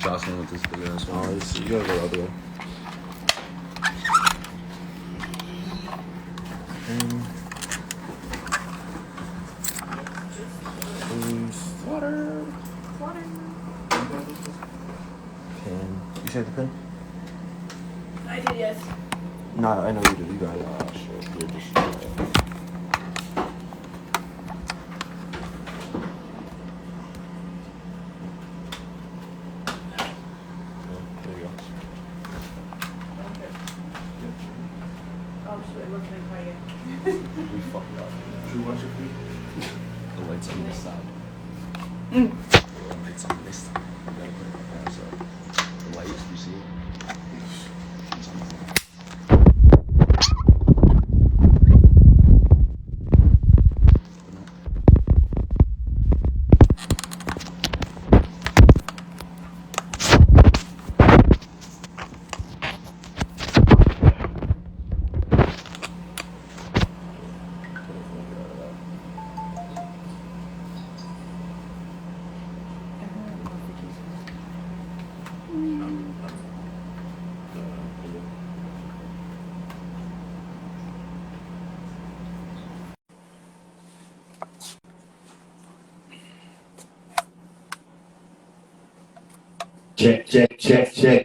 Jocelyn with this big ass one. Oh, you gotta go the other way. Water. Pen. You saved the pen? I did, yes. No, I know you did. You got it. Oh, shit. You're just... Oh, shit, it wasn't invited. We fucked up. Should we watch your feet? The lights on this side. The lights on this side. You gotta put it like that, so the lights, you see it? It's on the side.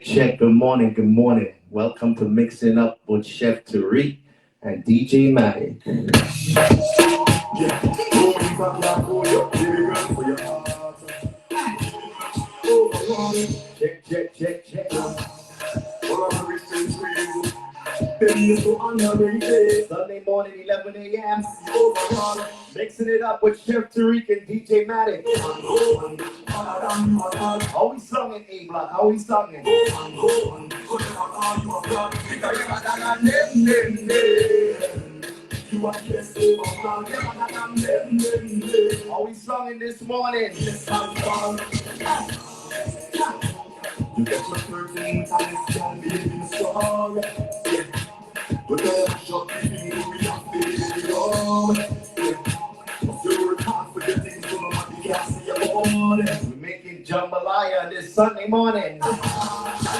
Check. Good morning. Welcome to Mixing Up with Chef Tarik and DJ Matik. Check. Sunday morning, 11 a.m. Mixing it up with Chef Tarik and DJ Matik. How we singing, A-Block? How we singing? How we singing this morning? You get your 13 times, can't be in song. But then shot me, we have to be young. You're confident, so nobody can see your own. We're making jambalaya this Sunday morning. I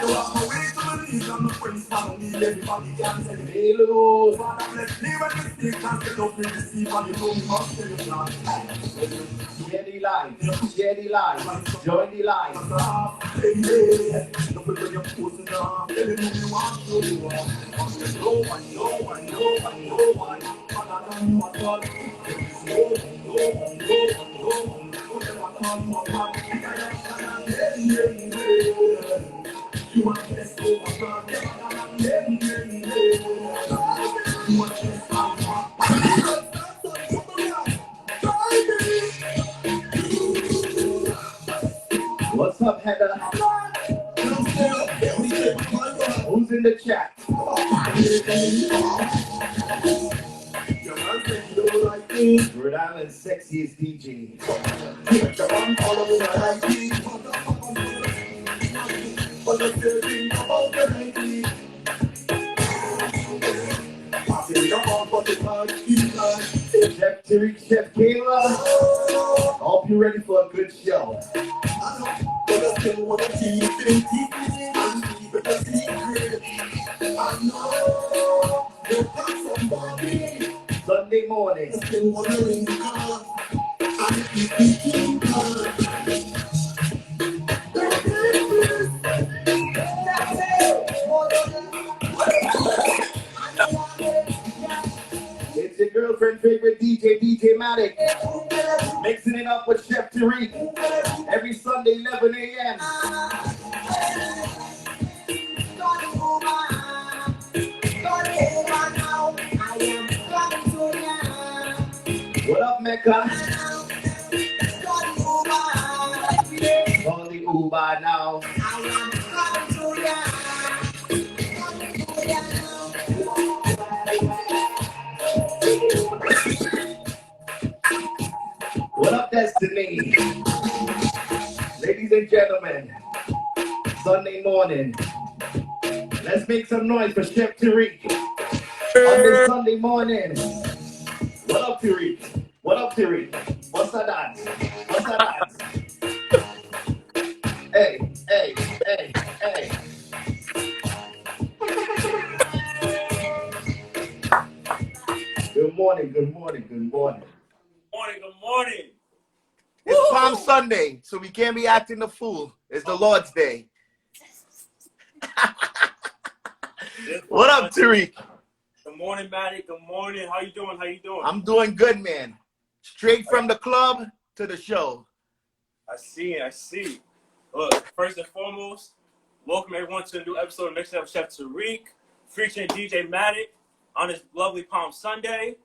walk my way to the league, and my friends family, everybody can say hello. Father bless me when you stick, and say don't be deceived, and you know me must tell you not. Share the life, join the life. Look at your posting now, telling me you want to do one. No one. Father done you a God. You want to best over God. What's up, Heather? Who's in the chat? Rhode Island's sexiest DJ. Chef Tarik, Chef Keyla. Hope you're ready for a good show. Sunday morning. It's your girlfriend favorite DJ Matik. Mixing it up with Chef Tarik. Every Sunday, 11 a.m. What up, Mecca? On the Uber now. What up, Destiny? Ladies and gentlemen, Sunday morning. Let's make some noise for Chef Tarik on this Sunday morning. What up, Tarik? What's that dance? Hey. morning, good morning, good morning. Morning, good morning. It's Palm Sunday, so we can't be acting the fool. It's the Lord's Day. What up, Tarik? Good morning, Matik. Good morning. How you doing? How you doing? I'm doing good, man. Straight from the club to the show. I see. Look, first and foremost, welcome everyone to a new episode of Mixing Up with Chef Tarik, featuring DJ Matik on this lovely Palm Sunday.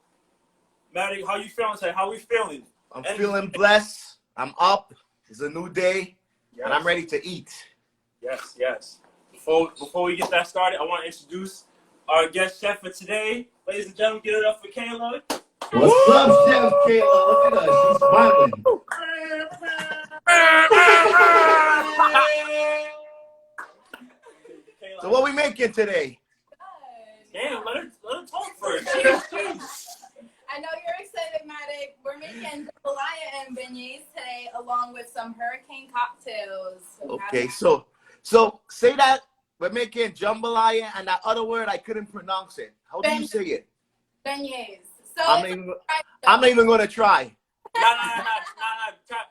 Matik, how you feeling today? How we feeling? I'm feeling blessed. I'm up. It's a new day, and I'm ready to eat. Yes. Before we get that started, I want to introduce our guest chef for today. Ladies and gentlemen, give it up for Keyla. What's up, Chef Keyla? Look at her. She's smiling. So what we making today? Damn, let her talk first. I know you're excited, Matik. We're making Jambalaya and Beignets today, along with some hurricane cocktails. Okay, so say that we're making jambalaya and that other word I couldn't pronounce it. How do you say it? Beignets. So I'm not even gonna try. Nah.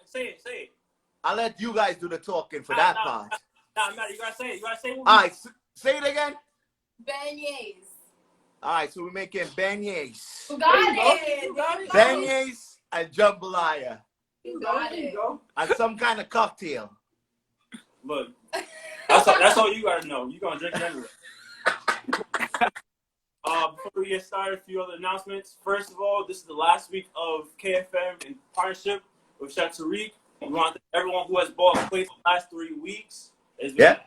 Say it. I'll let you guys do the talking for that part. Nah, you gotta say it. All right, say it again. Beignets. All right, so we're making beignets. You got it. Beignets and jambalaya. You got it. And some kind of cocktail. Look, that's all you gotta know. You gonna drink it anyway. Before we get started, a few other announcements. First of all, this is the last week of KFM in partnership with Chef Tarik. We want everyone who has bought plates the last 3 weeks. It's been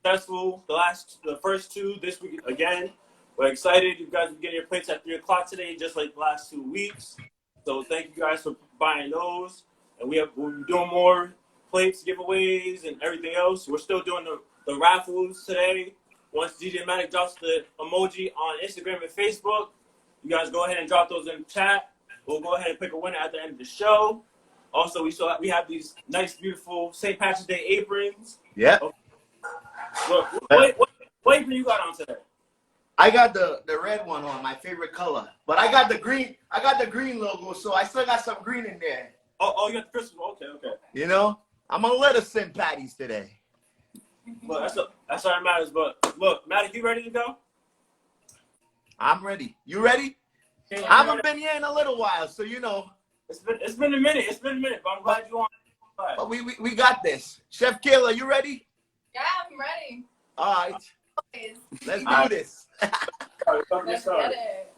successful. The first 2 this week again. We're excited. You guys will get your plates at 3 o'clock today, just like the last 2 weeks. So thank you guys for buying those. And we'll be doing more plates, giveaways, and everything else. We're still doing the raffles today. Once DJ Matik drops the emoji on Instagram and Facebook, you guys go ahead and drop those in the chat. We'll go ahead and pick a winner at the end of the show. Also, we have these nice, beautiful St. Patrick's Day aprons. Yeah. Okay. Look, what apron you got on today? I got the red one on, my favorite color. But I got the green logo, so I still got some green in there. Oh, you got the Christmas. Okay. You know? I'm gonna let us send patties today. Look, that's all that matters. But look, Matik, you ready to go? I'm ready. You ready? Okay, I haven't been here in a little while, so you know. It's been a minute. But I'm glad you're on. But we got this. Chef Keyla, you ready? Yeah, I'm ready. All right. Always. Let's do this. Let's get it.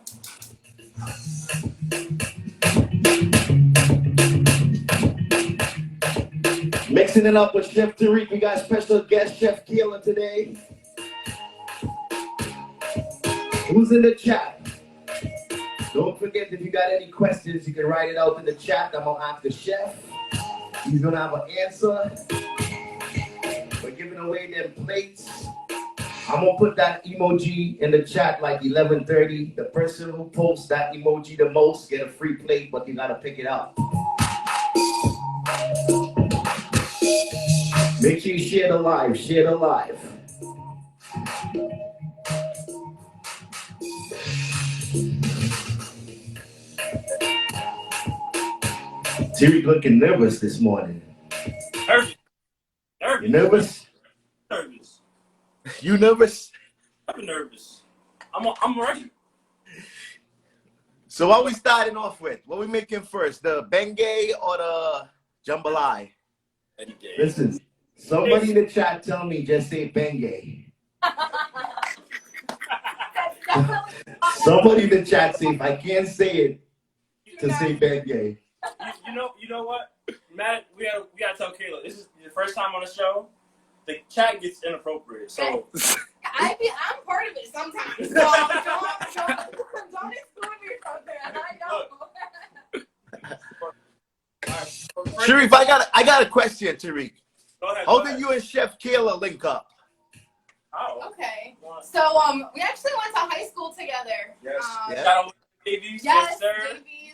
Mixing it up with Chef Tarik. We got special guest Chef Keyla today. Who's in the chat? Don't forget, if you got any questions, you can write it out in the chat. I'm gonna ask the chef. He's gonna have an answer. We're giving away them plates. I'm gonna put that emoji in the chat like 11:30. The person who posts that emoji the most get a free plate, but you gotta pick it up. Make sure you share the live. Tarik looking nervous this morning. Nervous. You nervous? Nervous. You nervous? I'm nervous. I'm ready. So what we starting off with? What we making first? The Bengay or the Jambalaya? Listen, somebody in the chat tell me just say Bengay. Somebody in the chat say if I can't say it, to say Bengay. You know what, Matt? We gotta tell Keyla. This is the first time on the show. The chat gets inappropriate, so I'm part of it sometimes. So don't exclude me from there. I know. Sharif, I got a question, Tarik. Go ahead. How did you and Chef Keyla link up? Oh. Okay. So we actually went to high school together. Yes. Shout out to Davies. Yes, sir. Davies.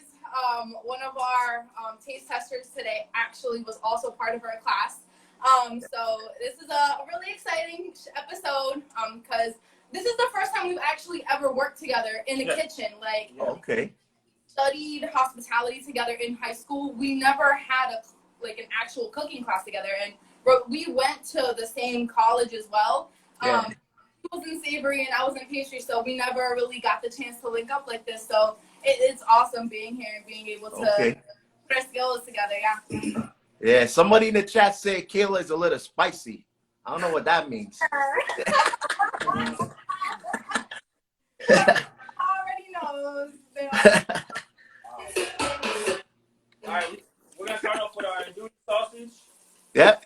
One of our taste testers today actually was also part of our class. So this is a really exciting episode because this is the first time we've actually ever worked together in the kitchen. Like, Okay. studied hospitality together in high school, we never had an actual cooking class together. And we went to the same college as well. Yeah. He was in savory and I was in pastry, so we never really got the chance to link up like this. So it's awesome being here and being able to put our skills together. Yeah. Yeah. Somebody in the chat said Keyla is a little spicy. I don't know what that means. Already knows. All right, we're gonna start off with our andouille sausage. Yep.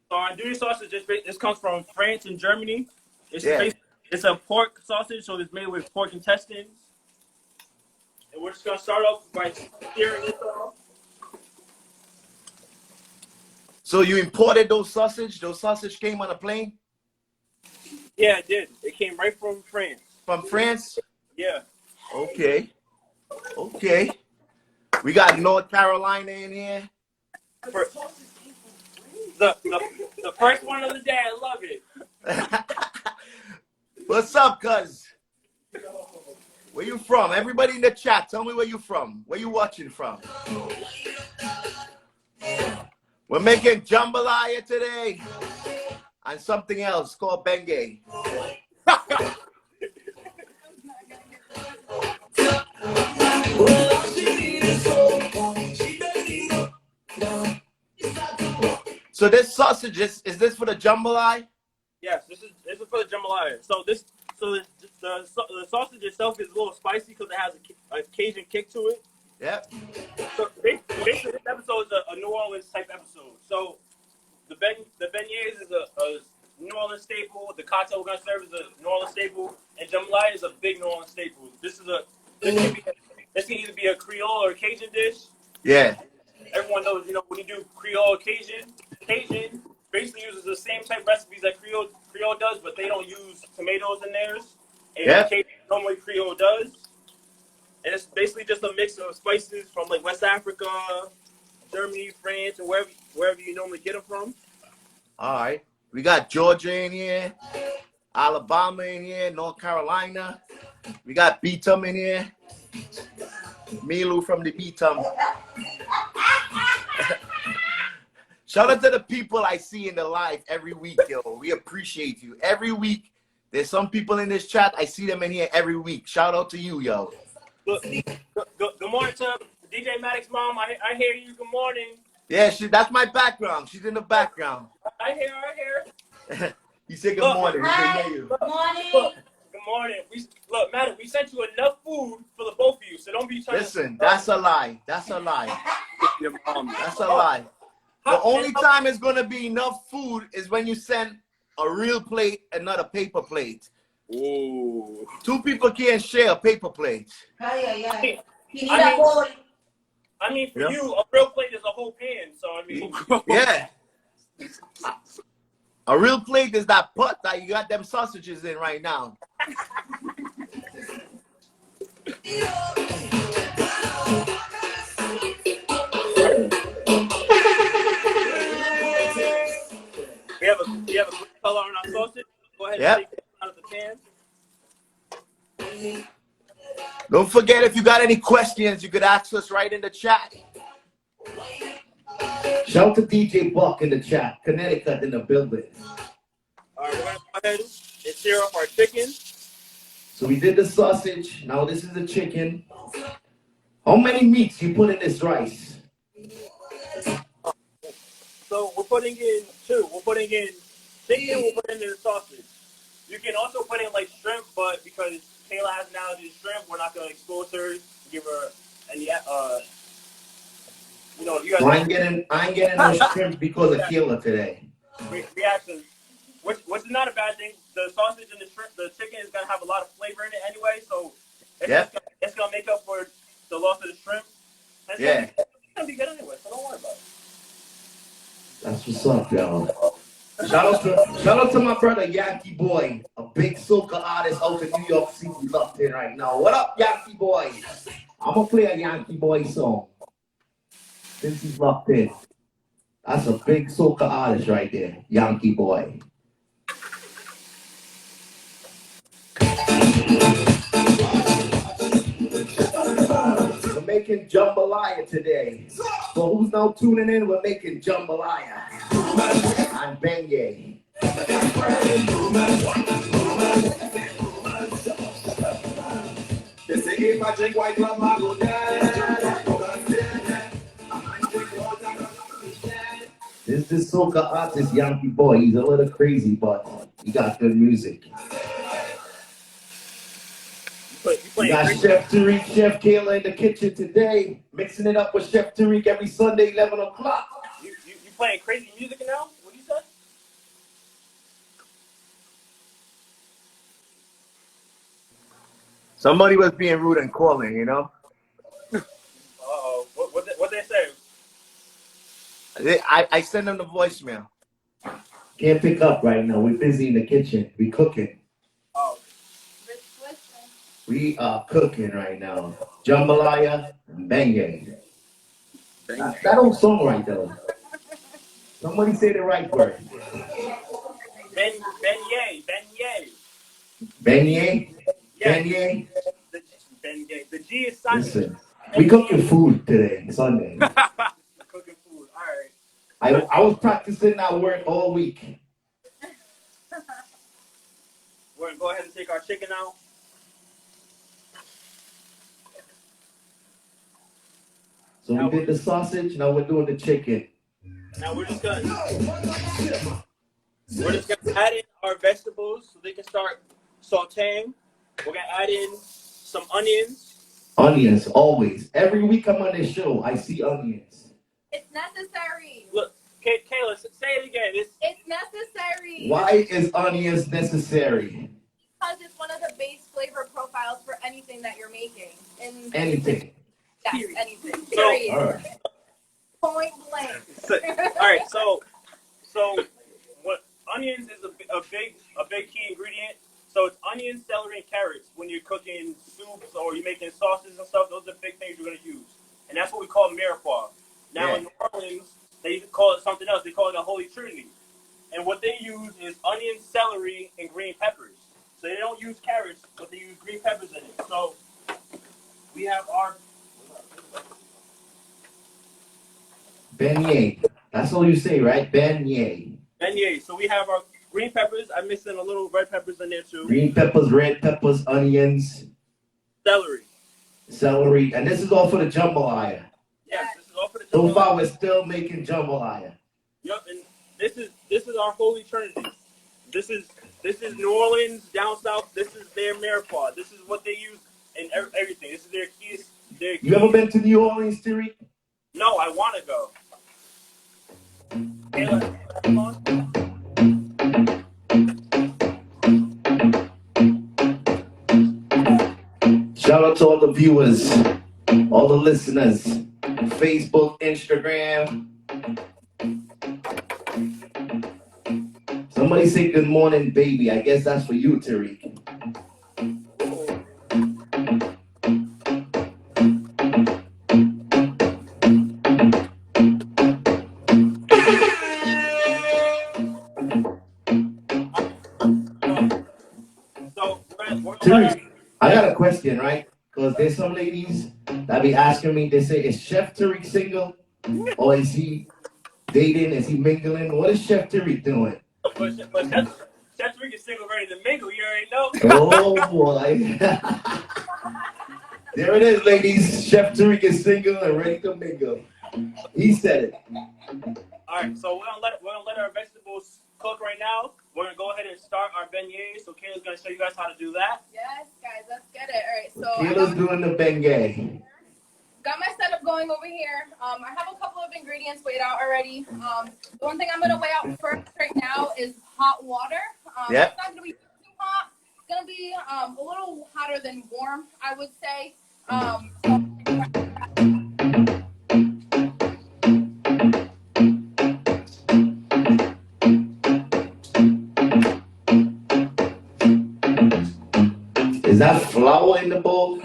So our andouille sausage, this comes from France and Germany. It's a pork sausage, so it's made with pork intestines. And we're just gonna start off by searing this off. So you imported those sausage? Those sausage came on a plane? Yeah, it did. It came right from France. From France? Yeah. Okay. Okay. We got North Carolina in here. The first one of the day, I love it. What's up, cuz? Where you from? Everybody in the chat, tell me where you from. Where you watching from? We're making jambalaya today and something else called Beignets. So this sausage is this for the jambalaya? Yes, this is for the jambalaya. So the sausage itself is a little spicy because it has a Cajun kick to it. Yep. So basically, this episode is a New Orleans type episode. So the beignets is a New Orleans staple. The cocktail we're gonna serve is a New Orleans staple, and jambalaya is a big New Orleans staple. This can either be a Creole or a Cajun dish. Yeah. Everyone knows, when you do Creole or Cajun basically uses the same type recipes that Creole does, but they don't use tomatoes in theirs. And Cajun normally Creole does. And it's basically just a mix of spices from like West Africa, Germany, France, and wherever you normally get them from. All right. We got Georgia in here, Alabama in here, North Carolina. We got Beatum in here. Milu from the Beatum. Shout out to the people I see in the live every week, yo. We appreciate you. Every week, there's some people in this chat. I see them in here every week. Shout out to you, yo. Good morning to DJ Matik's mom. I hear you. Good morning. Yeah, that's my background. She's in the background. I hear. You say good morning. We can hear you. Good morning. Good morning. Look, Matik, we sent you enough food for the both of you, so don't be trying Listen, that's a lie. That's a lie. That's a lie. The only time it's going to be enough food is when you send a real plate and not a paper plate. Ooh. Two people can't share a paper plate. He need a bowl. I mean, for you, a real plate is a whole pan, so I mean. Yeah. A real plate is that pot that you got them sausages in right now. We have a good color on our sausage. Go ahead and take it out of the pan. Don't forget, if you got any questions, you could ask us right in the chat. Shout out to DJ Buck in the chat. Connecticut in the building. All right, we're going to go ahead and sear up our chicken. So we did the sausage. Now this is the chicken. How many meats you put in this rice? So we're putting in 2. We're putting in chicken. We're putting in the sausage. You can also put in like shrimp, but because Keyla has an allergy to shrimp, we're not going to expose her. Give her any you guys. I ain't getting no shrimp because of Keyla today. Reaction, which is not a bad thing. The sausage and the chicken is gonna have a lot of flavor in it anyway, so it's gonna make up for the loss of the shrimp. It's gonna be good anyway, so don't worry about it. That's what's up, y'all. Shout out to my brother Yankee Boy, a big soca artist out in New York City, locked in right now. What up, Yankee Boy? I'm gonna play a Yankee Boy song since he's locked in. That's a big soca artist right there, Yankee Boy. making jambalaya today. So who's now tuning in? We're making jambalaya and beignet. They say if I drink white rum, I go down. This is soca artist Yankee boy. He's a little crazy, but he got good music. We got Chef Tarik, Chef Keyla in the kitchen today, mixing it up with Chef Tarik every Sunday, 11 o'clock. You playing crazy music now? What do you say? Somebody was being rude and calling, you know? Uh-oh. What they say? I send them the voicemail. Can't pick up right now. We're busy in the kitchen. We cooking. Oh. We are cooking right now. Jambalaya and beignet. That don't sound right though. Somebody say the right word. Beignet. Beignet? Yeah. Beignet? Beignet. The G is silent. Listen, we cooking food today, Sunday. Cooking food. All right. I was practicing that word all week. We're going to go ahead and take our chicken out. So we did the sausage, now we're doing the chicken. Now we're just gonna add in our vegetables so they can start sauteing. We're gonna add in some onions. Onions, always. Every week I'm on this show, I see onions. It's necessary. Look, Kayla, say it again. It's necessary. Why is onions necessary? Because it's one of the base flavor profiles for anything that you're making. Anything. Yes, anything. Period. All right. Point blank. All right, so what onions is a big key ingredient. So it's onions, celery, and carrots when you're cooking soups or you're making sauces and stuff. Those are the big things you're gonna use, and that's what we call mirepoix. Now in New Orleans, they call it something else. They call it a Holy Trinity, and what they use is onions, celery, and green peppers. So they don't use carrots, but they use green peppers in it. So we have our beignet. That's all you say, right? Beignet. beignet. So we have our green peppers. I mixed in a little red peppers in there too. Green peppers, red peppers, onions, Celery. And this is all for the jambalaya. Yes, this is all for the jambalaya. So far, we're still making jambalaya. Yep, and this is our Holy Trinity. This is New Orleans down south. This is their mirepoix. This is what they use in everything. This is their keys. You ever been to New Orleans, Tarik? No, I want to go. Kayla, shout out to all the viewers, all the listeners, Facebook, Instagram. Somebody say good morning, baby. I guess that's for you, Tarik. I got a question, right? Because there's some ladies that be asking me, they say, is Chef Tarik single? Or is he dating? Is he mingling? What is Chef Tarik doing? But Chef Tarik is single, ready to mingle. You already know. Oh, boy. There it is, ladies. Chef Tarik is single and ready to mingle. He said it. All right, so we're gonna let our vegetables cook right now. We're gonna go ahead and start our beignets. So Kayla's gonna show you guys how to do that. Yes, guys, let's get it. All right, so Kayla's doing the beignet. Got my setup going over here. I have a couple of ingredients weighed out already. The one thing I'm gonna weigh out first right now is hot water. Yep. It's not gonna be too hot. It's gonna be a little hotter than warm, I would say. Is that flour in the bowl?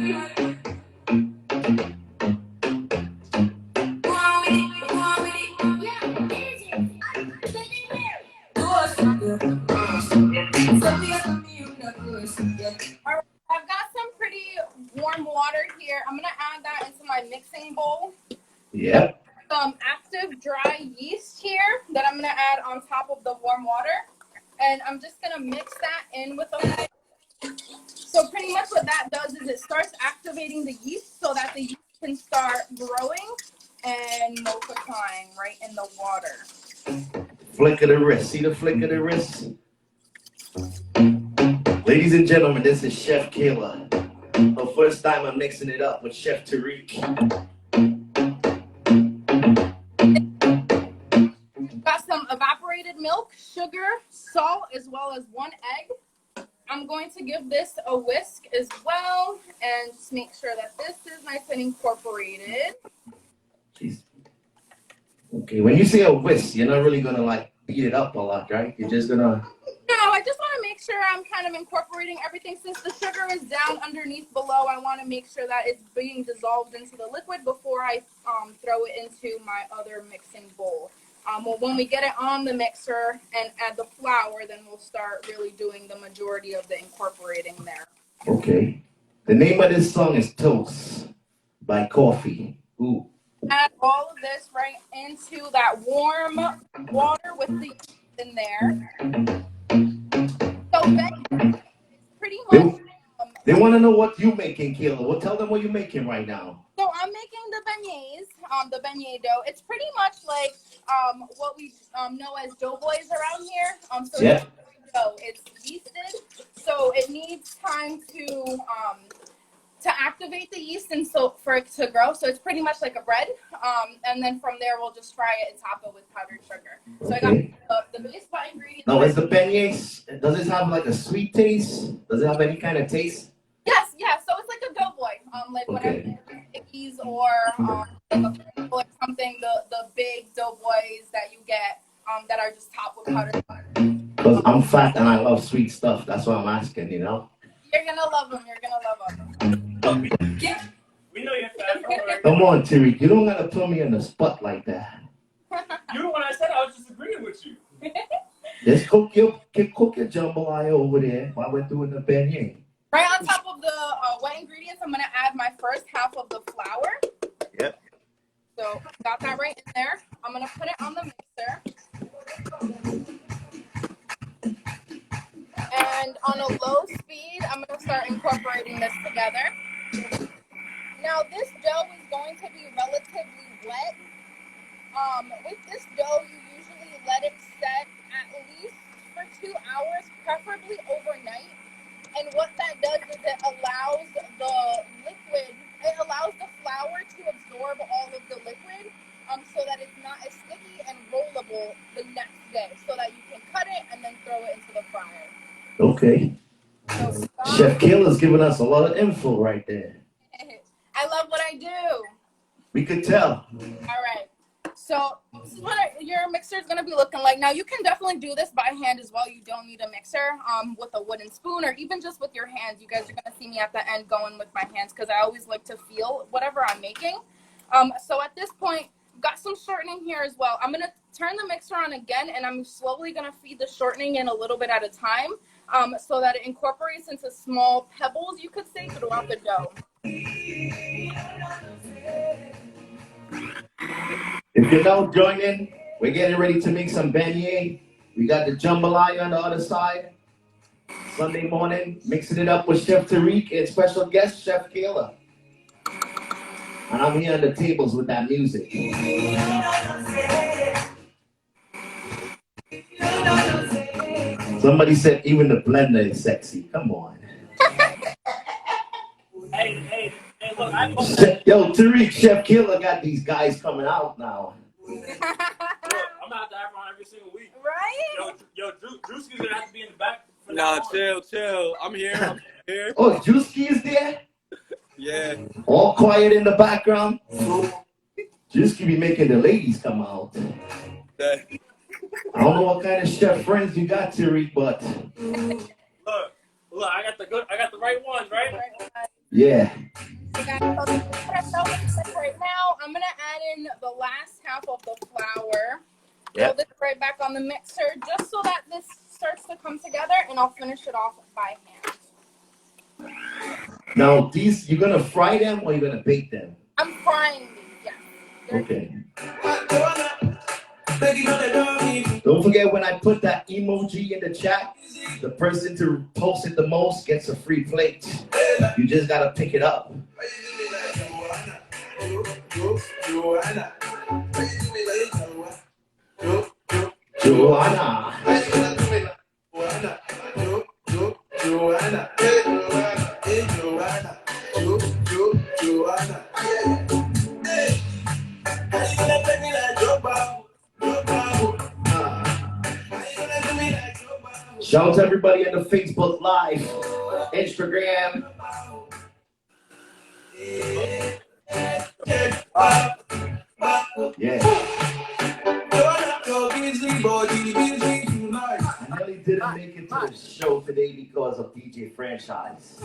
I've got some pretty warm water here. I'm gonna add that into my mixing bowl. Yep. Some active dry yeast here that I'm gonna add on top of the warm water. And I'm just gonna mix that in with a. So pretty much what that does is it starts activating the yeast so that the yeast can start growing and multiplying right in the water. Flick of the wrist. See the flick of the wrist? Ladies and gentlemen, this is Chef Keyla. The first time I'm mixing it up with Chef Tarik. Got some evaporated milk, sugar, salt, as well as 1 egg. I'm going to give this a whisk as well and just make sure that this is nice and incorporated. Jeez. Okay, when you say a whisk, you're not really gonna like beat it up a lot, right? You're just gonna. No, I just want to make sure I'm kind of incorporating everything. Since the sugar is down underneath below, I want to make sure that it's being dissolved into the liquid before I throw it into my other mixing bowl. Well, when we get it on the mixer and add the flour, then we'll start really doing the majority of the incorporating there. Okay. The name of this song is Toast by Coffee. Ooh. Add all of this right into that warm water with the yeast in there. So then, pretty much. They want to know what you're making, Keyla. Well, tell them what you're making right now. So I'm making the beignets, the beignet dough. It's pretty much like what we know as doughboys around here. So yeah. Dough. It's yeasted, so it needs time to activate the yeast and so for it to grow. So it's pretty much like a bread. And then from there we'll just fry it and top it with powdered sugar. So I got the base ingredients. Now, is the beignets, does it have like a sweet taste? Does it have any kind of taste? Yes, yeah. So it's like a doughboy, like whatever cookies or like something. The big doughboys that you get that are just topped with powdered sugar. Because I'm fat and I love sweet stuff. That's why I'm asking, you know. You're gonna love them. You're gonna love them. Yeah. We know you're fat. Come on, Tarik. You don't gotta put me on the spot like that. You know what I said? I was just agreeing with you. Just cook your jambalaya over there while we're doing the beignet. Right on top of the wet ingredients, I'm gonna add my first half of the flour. Yep. So got that right in there. I'm gonna put it on the mixer. And on a low speed, I'm gonna start incorporating this together. Now this dough is going to be relatively wet. With this dough, you usually let it set at least for 2 hours, preferably overnight. And what that does is it allows the liquid, it allows the flour to absorb all of the liquid so that it's not as sticky and rollable the next day so that you can cut it and then throw it into the fryer. Okay. So Chef Keyla's giving us a lot of info right there. I love what I do. We could tell. All right. So this is what your mixer is going to be looking like. Now, you can definitely do this by hand as well. You don't need a mixer with a wooden spoon or even just with your hands. You guys are going to see me at the end going with my hands because I always like to feel whatever I'm making. So at this point, I've got some shortening here as well. I'm going to turn the mixer on again, and I'm slowly going to feed the shortening in a little bit at a time so that it incorporates into small pebbles, you could say, throughout the dough. If you're now joining, we're getting ready to make some beignet. We got the jambalaya on the other side. Sunday morning, mixing it up with Chef Tarik and special guest Chef Keyla. And I'm here on the tables with that music. Somebody said even the blender is sexy. Come on. Hey, look, Yo, Tarik, Chef Keyla got these guys coming out now. I'm gonna have to have her on every single week. Right? Yo, Drewski's gonna have to be in the back. Nah, chill. I'm here. Oh, Juicy is there? Yeah. All quiet in the background. Juicy be making the ladies come out. I don't know what kind of chef friends you got, Tarik, but Look, I got the right ones, right? yeah. Right now, I'm gonna add in the last half of the flour. Throw this right back on the mixer, just so that this starts to come together, and I'll finish it off by hand. Now, these, you're gonna fry them or you're gonna bake them? I'm trying these, yes. Okay. Don't forget when I put that emoji in the chat, the person to post it the most gets a free plate. You just gotta pick it up. Joanna. Shout out to everybody on the Facebook Live, Instagram. Yeah. I nearly didn't make it to the show today because of DJ Franchise.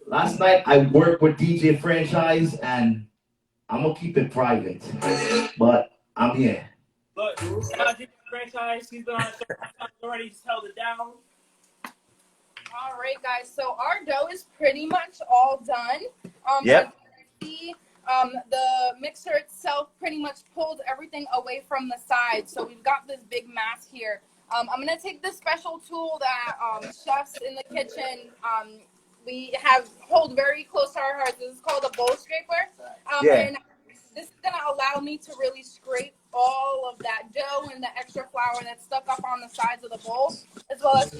Last night I worked with DJ Franchise and I'm gonna keep it private, but I'm here. Look, shout out to DJ Franchise. He's been on the show already. He's held it down. All right, guys. So our dough is pretty much all done. Yep. The mixer itself pretty much pulled everything away from the side. So we've got this big mass here. I'm going to take this special tool that chefs in the kitchen we hold very close to our hearts. This is called a bowl scraper. And this is going to allow me to really scrape all of that dough and the extra flour that's stuck up on the sides of the bowl, as well as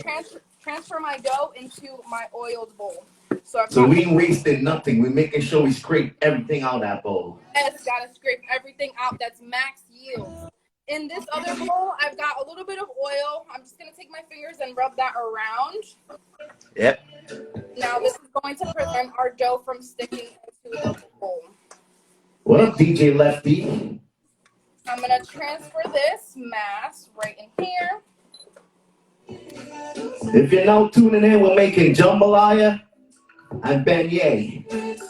transfer my dough into my oiled bowl. So we ain't wasting nothing. We're making sure we scrape everything out of that bowl. Yes, gotta scrape everything out. That's max yield. In this other bowl, I've got a little bit of oil. I'm just gonna take my fingers and rub that around. Yep. Now this is going to prevent our dough from sticking into the bowl. What up, DJ Lefty? I'm gonna transfer this mass right in here. If you're now tuning in, we're making jambalaya and beignet.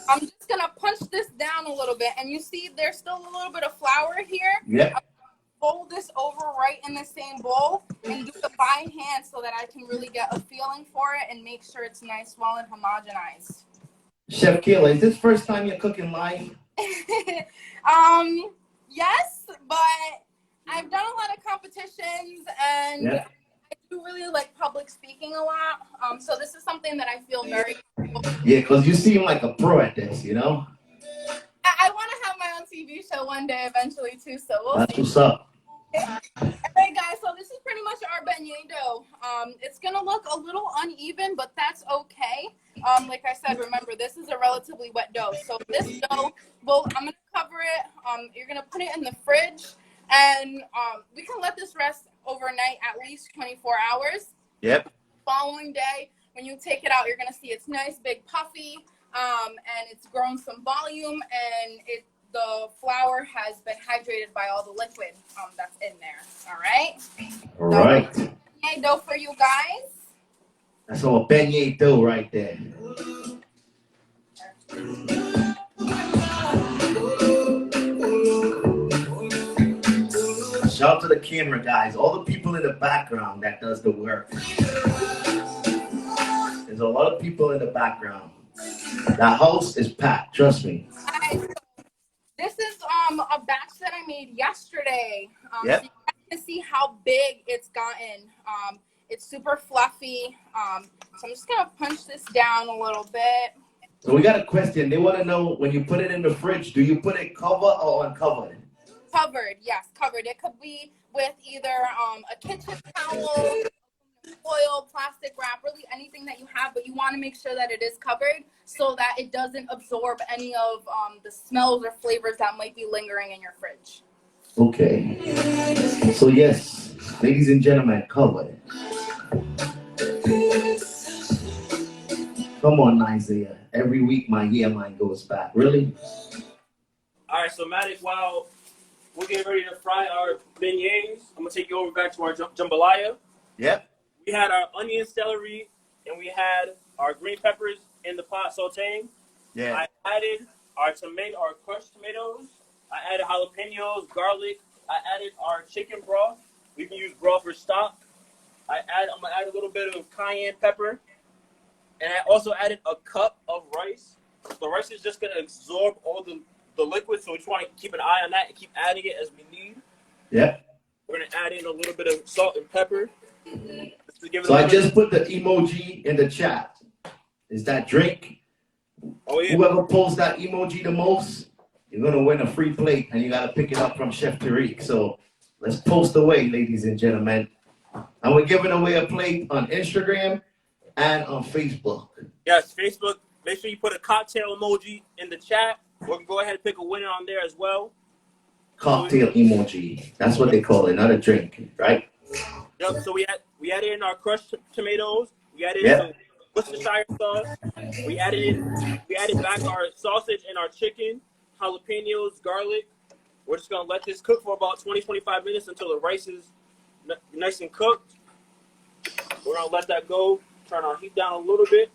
I'm just gonna punch this down a little bit, and you see there's still a little bit of flour here. Yep. I'm gonna fold this over right in the same bowl and do it by hand so that I can really get a feeling for it and make sure it's nice, well, and homogenized. Chef Keyla, is this first time you're cooking live? Yes, but I've done a lot of competitions and I do really like public speaking a lot. So this is something that I feel very comfortable. Yeah, because you seem like a pro at this, you know? I want to have my own TV show one day eventually too, so we'll That's see. what's up. Alright guys, so this is pretty much our beignet dough. It's gonna look a little uneven, but that's okay. Like I said, remember this is a relatively wet dough. So this dough, I'm gonna cover it. You're gonna put it in the fridge, and we can let this rest overnight at least 24 hours. Yep. Following day, when you take it out, you're gonna see it's nice, big, puffy, and it's grown some volume, and the flour has been hydrated by all the liquid that's in there. All right. All right. So, beignet dough for you guys. That's all beignet dough right there. Shout out to the camera guys, all the people in the background that does the work. There's a lot of people in the background. That house is packed, trust me. This is a batch that I made yesterday. Yep. So you guys can see how big it's gotten. It's super fluffy. So I'm just gonna punch this down a little bit. So we got a question. They want to know, when you put it in the fridge, do you put it covered or uncovered? Covered, yes, covered. It could be with either a kitchen towel, foil, plastic wrap, really anything that you have, but you want to make sure that it is covered so that it doesn't absorb any of the smells or flavors that might be lingering in your fridge. Okay. So yes, ladies and gentlemen, covered. Come on, Isaiah. Every week my hairline goes back. Really? All right, so Matik, while we're getting ready to fry our beignets, I'm going to take you over back to our jambalaya. Yep. We had our onion, celery, and we had our green peppers in the pot sauteing. Yeah. I added our crushed tomatoes. I added jalapenos, garlic. I added our chicken broth. We can use broth or stock. I'm going to add a little bit of cayenne pepper. And I also added a cup of rice. The rice is just gonna absorb all the liquid, so we just want to keep an eye on that and keep adding it as we need. Yep. We're gonna add in a little bit of salt and pepper. So I just put the emoji in the chat. Is that drink? Oh yeah. Whoever posts that emoji the most, you're gonna win a free plate, and you gotta pick it up from Chef Tarik. So let's post away, ladies and gentlemen. And we're giving away a plate on Instagram and on Facebook. Yes, Facebook. Make sure you put a cocktail emoji in the chat. Or go ahead and pick a winner on there as well. Cocktail emoji. That's what they call it, not a drink, right? Yep. So we added in our crushed tomatoes. We added some Worcestershire sauce. We added back our sausage and our chicken, jalapenos, garlic. We're just gonna let this cook for about 20-25 minutes until the rice is nice and cooked. We're gonna let that go. Turn our heat down a little bit.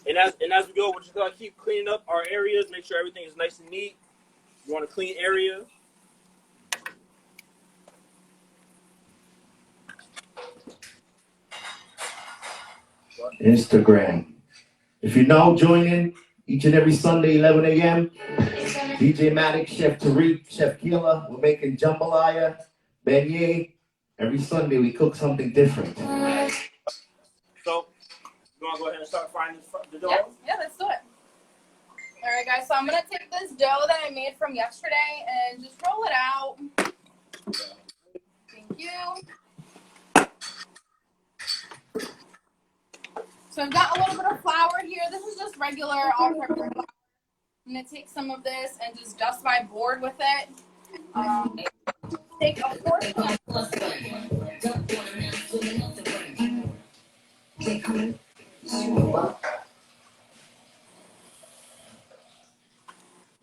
And as we go, we're just gonna keep cleaning up our areas, make sure everything is nice and neat. You want a clean area. Instagram. If you're now joining each and every Sunday, 11 a.m., DJ Matik, Chef Tarik, Chef Keyla, we're making jambalaya, beignet. Every Sunday we cook something different. So, you want to go ahead and start frying the dough? Yeah, let's do it. All right, guys, so I'm going to take this dough that I made from yesterday and just roll it out. Thank you. So I've got a little bit of flour here. This is just regular all-purpose flour. I'm going to take some of this and just dust my board with it. Take a portion.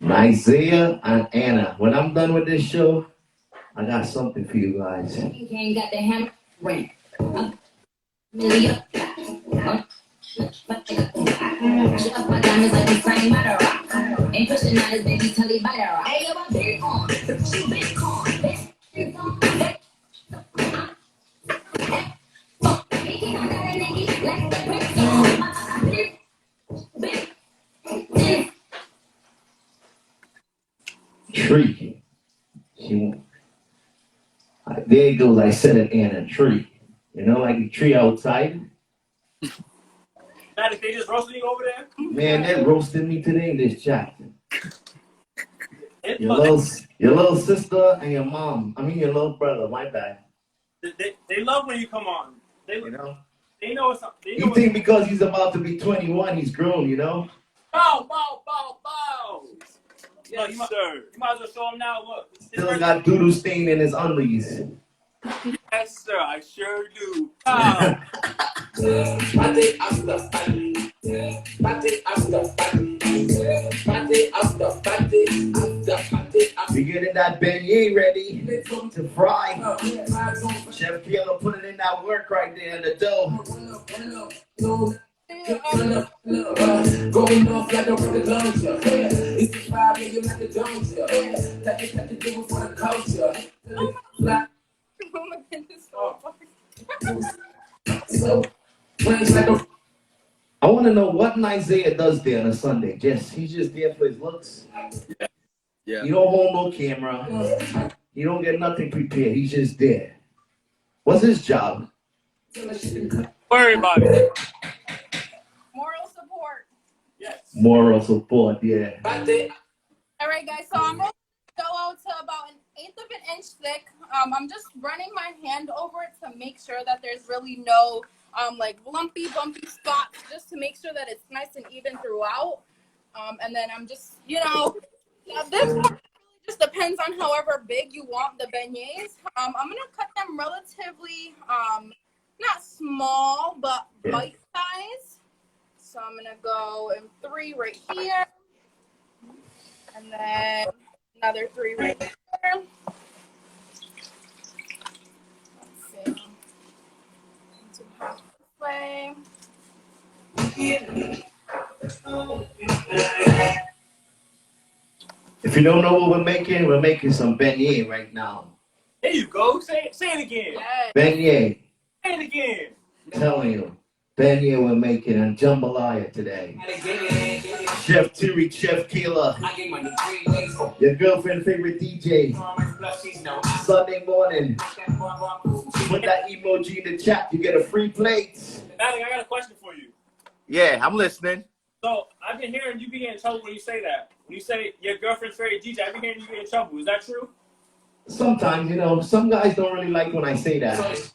Isaiah and Anna, when I'm done with this show, I got something for you guys. Ain't got the hammer ring. She up my diamonds like we sang by the rock. Ain't pushing out his baby till he by the rock. Hey, yo, I'm big on. She big on. Tree. There it goes. I said it, Anna. Tree. You know, like a tree outside. Matik, they just roasting you over there? Man, they roasted me today in this chat. Your little sister and your mom. I mean, your little brother. My bad. They love when you come on. They know it's something. You think because he's about to be 21, he's grown, you know? Bow. Yes, you might as well show him now. Look. Still got doodle stain in his undies. Yes, sir. I sure do. Bow. We getting that beignet ready to fry. Chef Keyla putting in that work right there in the dough. Going off like a rocket launcher. It's the fire, you like a don'tcha. Like it got to do for the culture. I want to know what Isaiah does there on a Sunday. He's just there for his looks. Yeah. He don't hold no camera. He don't get nothing prepared. He's just there. What's his job? Worry about it. Moral support. Yes. Moral support, yeah. All right, guys, so I'm going to go out to about 1/8 of an inch thick. I'm just running my hand over it to make sure that there's really no like lumpy, bumpy spots, just to make sure that it's nice and even throughout. And then I'm just, this part really just depends on however big you want the beignets. I'm going to cut them relatively, not small, but bite size. So I'm going to go in 3 right here. And then another 3 right here. Let's see. Half this way. If you don't know what we're making some beignet right now. There you go. Say it again. Yes. Beignet. Say it again. Telling you, beignet we're making and jambalaya today. Chef Tarik, Chef Keyla, your girlfriend favorite DJ. Sunday morning, put that emoji in the chat, you get a free plate. Matik, I got a question for you. Yeah, I'm listening. So I've been hearing you be getting in trouble when you say that. When you say your girlfriend's favorite DJ, I've been hearing you get in trouble. Is that true? Sometimes, you know, some guys don't really like when I say that.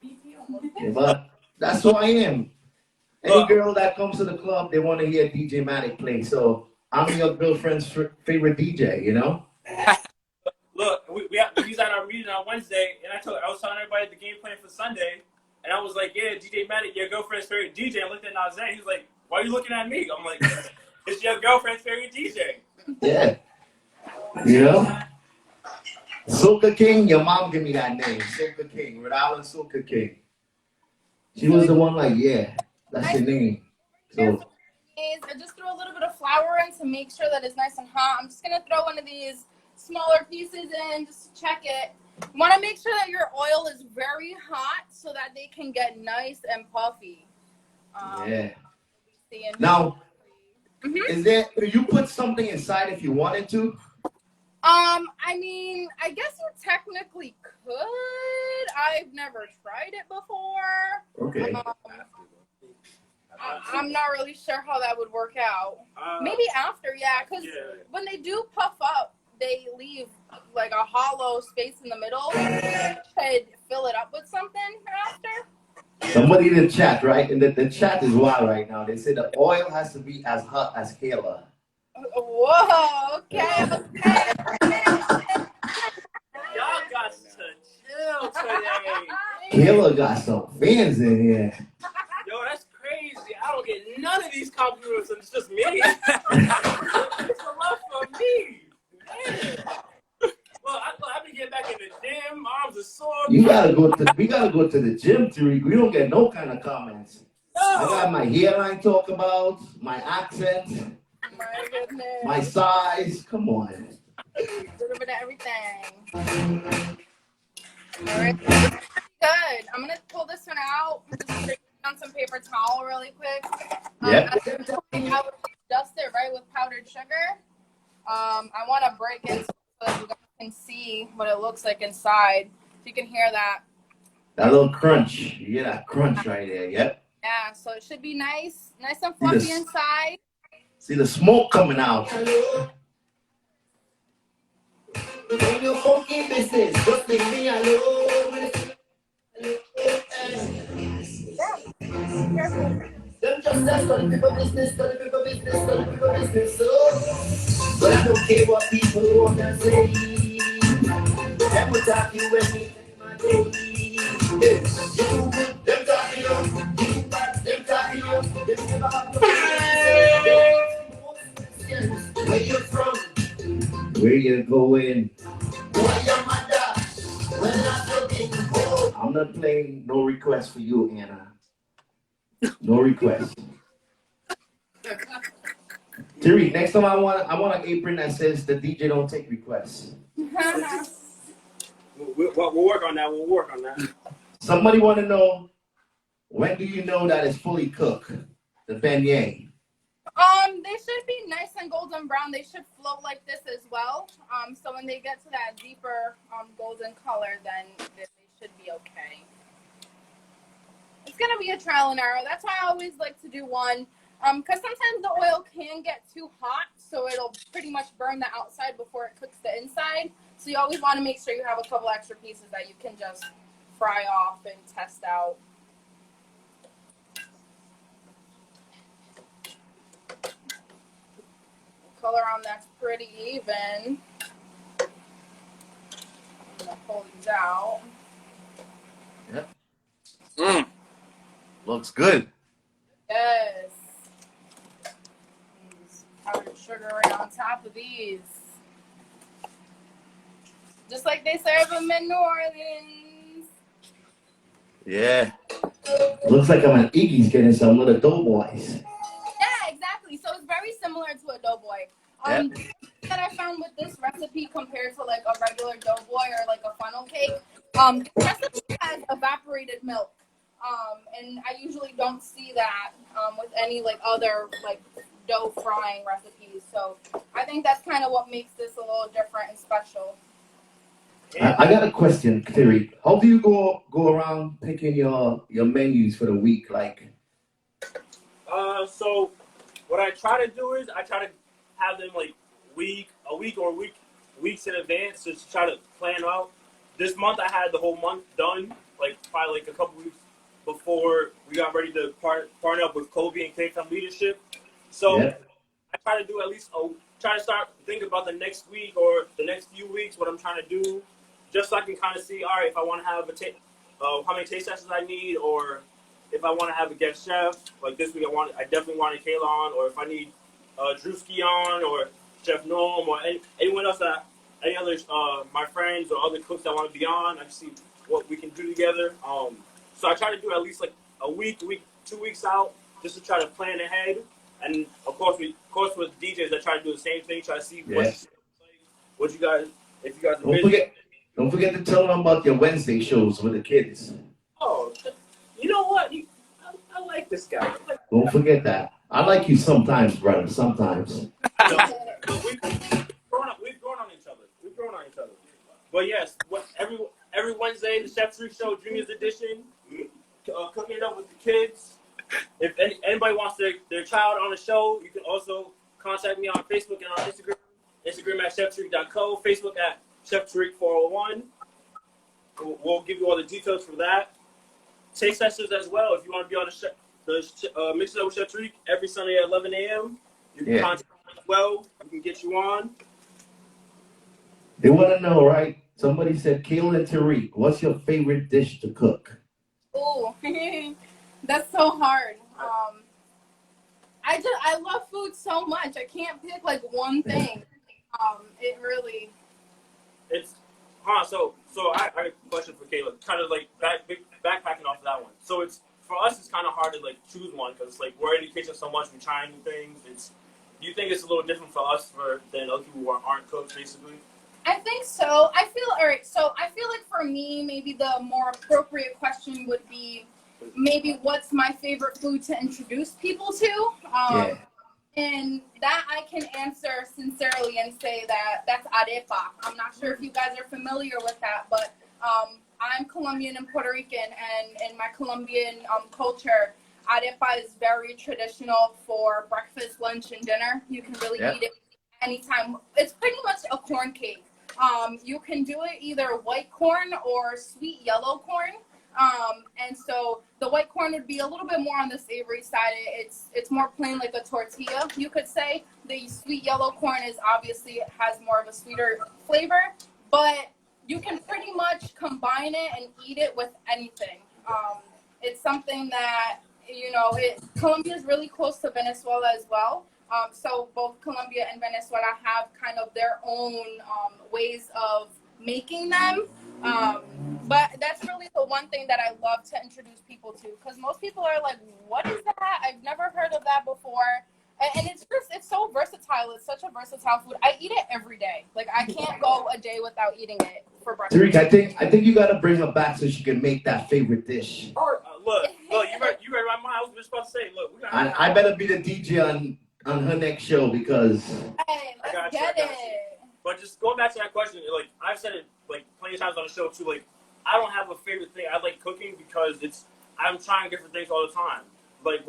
Yeah, but that's who I am. Any girl that comes to the club, they want to hear DJ Matik play. So I'm your girlfriend's favorite DJ, you know? Look, we was at our meeting on Wednesday, and I was telling everybody the game plan for Sunday, and I was like, yeah, DJ Matik, your girlfriend's favorite DJ. I looked at Nazan, he was like, why are you looking at me? I'm like, it's your girlfriend's favorite DJ. Yeah. You know? Soca King, your mom gave me that name. Soca King, Rhode Island Soca King. She was the one like, yeah, that's your name. So I just throw a little bit of flour in to make sure that it's nice and hot. I'm just gonna throw one of these smaller pieces in just to check it. You want to make sure that your oil is very hot so that they can get nice and puffy. Yeah. Now, is there? Could you put something inside if you wanted to? I mean, I guess you technically could. I've never tried it before. Okay. I'm not really sure how that would work out. Maybe after, yeah, because when they do puff up, they leave like a hollow space in the middle. You could fill it up with something after. Somebody in the chat, right? And the chat is wild right now. They say the oil has to be as hot as Keyla. Whoa, okay. Y'all got to chill today. Keyla got some fans in here. Yo, that's crazy. I don't get none of these compliments, and it's just me. It's a lot for me. Man. Well, I've been getting back in the gym. My arms are sore. We gotta go to the gym, Tarik. We don't get no kind of comments. No. I got my hairline talk about, my accent, My goodness. my size. Come on. A little bit of everything. All right. Good. I'm gonna pull this one out. Just put it on some paper towel really quick. Yeah. I would dust it right with powdered sugar. I want to break it so that you guys can see what it looks like inside. So you can hear that. That little crunch. You get that crunch right there. Yep. Yeah. So it should be nice and fluffy inside. See the smoke coming out. When you funky business, just leave me alone. Them just say study people business, study people business, study people business. So, but I don't care what people want to say. Them will talk you when me take my day. You do good, them talking you. You bad, them talking you. Them never have no questions. Where you from? Where you going? Why your mother? When I'm looking for. I'm not playing no request for you, Anna. No request. Tarik, next time I want an apron that says the DJ don't take requests. We'll work on that. We'll work on that. Somebody want to know, when do you know that it's fully cooked? The beignet. They should be nice and golden brown. They should float like this as well. So when they get to that deeper golden color, then they should be okay. It's gonna be a trial and error. That's why I always like to do one. Because sometimes the oil can get too hot, so it'll pretty much burn the outside before it cooks the inside. So you always want to make sure you have a couple extra pieces that you can just fry off and test out. The color on that's pretty even. I'm gonna pull these out. Yep. Looks good. Yes. Powdered sugar right on top of these. Just like they serve them in New Orleans. Yeah. Looks like I'm at Iggy's getting some little doughboys. Yeah, exactly. So it's very similar to a doughboy. That I found with this recipe compared to like a regular doughboy or like a funnel cake. The recipe has evaporated milk. And I usually don't see that with any like other like dough frying recipes. So I think that's kind of what makes this a little different and special. I got a question, Tarik. How do you go around picking your menus for the week? Like, So what I try to do is I try to have them like weeks in advance to try to plan out. This month I had the whole month done, like probably like a couple weeks before we got ready to partner up with Kobe and KFM Leadership. So yeah. I try to do at least try to start thinking about the next week or the next few weeks, what I'm trying to do, just so I can kind of see, all right, if I want to have how many taste sessions I need, or if I want to have a guest chef. Like this week, I definitely wanted Keyla on, or if I need Drewski on, or Chef Noam, or anyone else any other my friends or other cooks that want to be on. I can see what we can do together. So I try to do at least like a week, 2 weeks out, just to try to plan ahead. And of course, with DJs, I try to do the same thing. Try to see what you guys, if you guys are busy. Don't forget to tell them about your Wednesday shows with the kids. Oh, you know what? I like this guy. Don't forget that. I like you sometimes, brother. Sometimes. We've grown on each other. But yes, every Wednesday, the Chef Tarik Show Juniors Edition, cooking it up with the kids. If anybody wants their child on the show, you can also contact me on Facebook and on Instagram. Instagram at cheftarik.co, Facebook at Chef Tarik 401. We'll give you all the details for that. Taste sessions as well. If you want to be on the Mix It Up with Chef Tarik every Sunday at 11 a.m., you can contact me as well. We can get you on. They want to know, right? Somebody said, Keyla and Tarik, what's your favorite dish to cook? Oh, that's so hard. I love food so much. I can't pick like one thing. It really. So I have a question for Keyla. Kind of like backpacking off of that one. So for us, it's kind of hard to like choose one because it's like we're in the kitchen so much, we try new things. Do you think it's a little different for us than other people who aren't cooks, basically? I think so. I feel like for me, maybe the more appropriate question would be maybe what's my favorite food to introduce people to. And that I can answer sincerely and say that's arepa. I'm not sure if you guys are familiar with that, but I'm Colombian and Puerto Rican, and in my Colombian culture, arepa is very traditional for breakfast, lunch, and dinner. You can really eat it anytime. It's pretty much a corn cake. You can do it either white corn or sweet yellow corn. And so the white corn would be a little bit more on the savory side. It's more plain like a tortilla, you could say. The sweet yellow corn has more of a sweeter flavor, but you can pretty much combine it and eat it with anything. It's something that, Colombia is really close to Venezuela as well. So both Colombia and Venezuela have kind of their own ways of making them. But that's really the one thing that I love to introduce people to, because most people are like, what is that? I've never heard of that before. And it's so versatile. It's such a versatile food. I eat it every day. Like, I can't go a day without eating it for breakfast. Tarik, I think you got to bring her back so she can make that favorite dish. Look, you read my mind. I was just about to say, look, I better be the DJ on her next show because... Hey, let's get it. But just going back to that question, like, I've said it, like, plenty of times on the show, too, like, I don't have a favorite thing. I like cooking because I'm trying different things all the time. Like,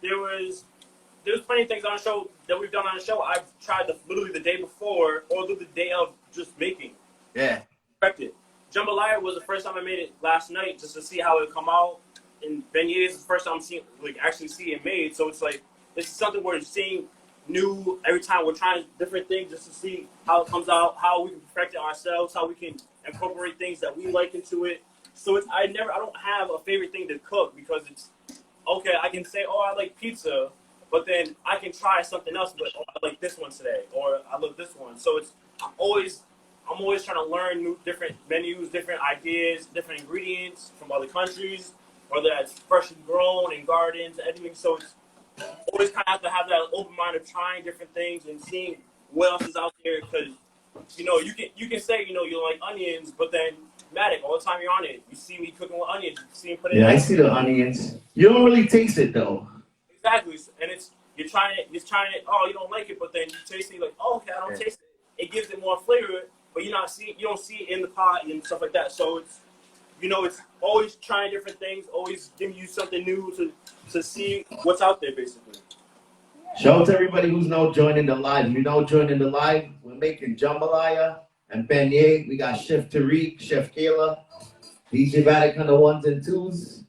there's plenty of things on the show that we've done on the show I've tried literally the day before or the day of just making. Yeah. Perfected. Jambalaya was the first time I made it last night just to see how it would come out. And Beignets is the first time I'm actually seeing it made. So it's like, this is something we're seeing new every time. We're trying different things just to see how it comes out, how we can perfect it ourselves, how we can incorporate things that we like into it. So I don't have a favorite thing to cook because it's okay. I can say, oh, I like pizza, but then I can try something else. But oh, I like this one today, or I love this one. So I'm always trying to learn different menus, different ideas, different ingredients from other countries, whether that's freshly grown in gardens, everything. So it's always kind of have that open mind of trying different things and seeing what else is out there. Because you can say you like onions, but then Matik, all the time you're on it, you see me cooking with onions. You see me putting Yeah, I see the onions. You don't really taste it though. Exactly, and you're trying it. Oh, you don't like it, but then you taste it. You're like, oh, okay, I don't taste it. It gives it more flavor, but you don't see it in the pot and stuff like that. So it's always trying different things, always giving you something new to see what's out there, basically. Shout out to everybody who's now joining the live. If you're now joining the live, we're making jambalaya and beignet. We got Chef Tarik, Chef Keyla, DJ Matik on the 1s and 2s.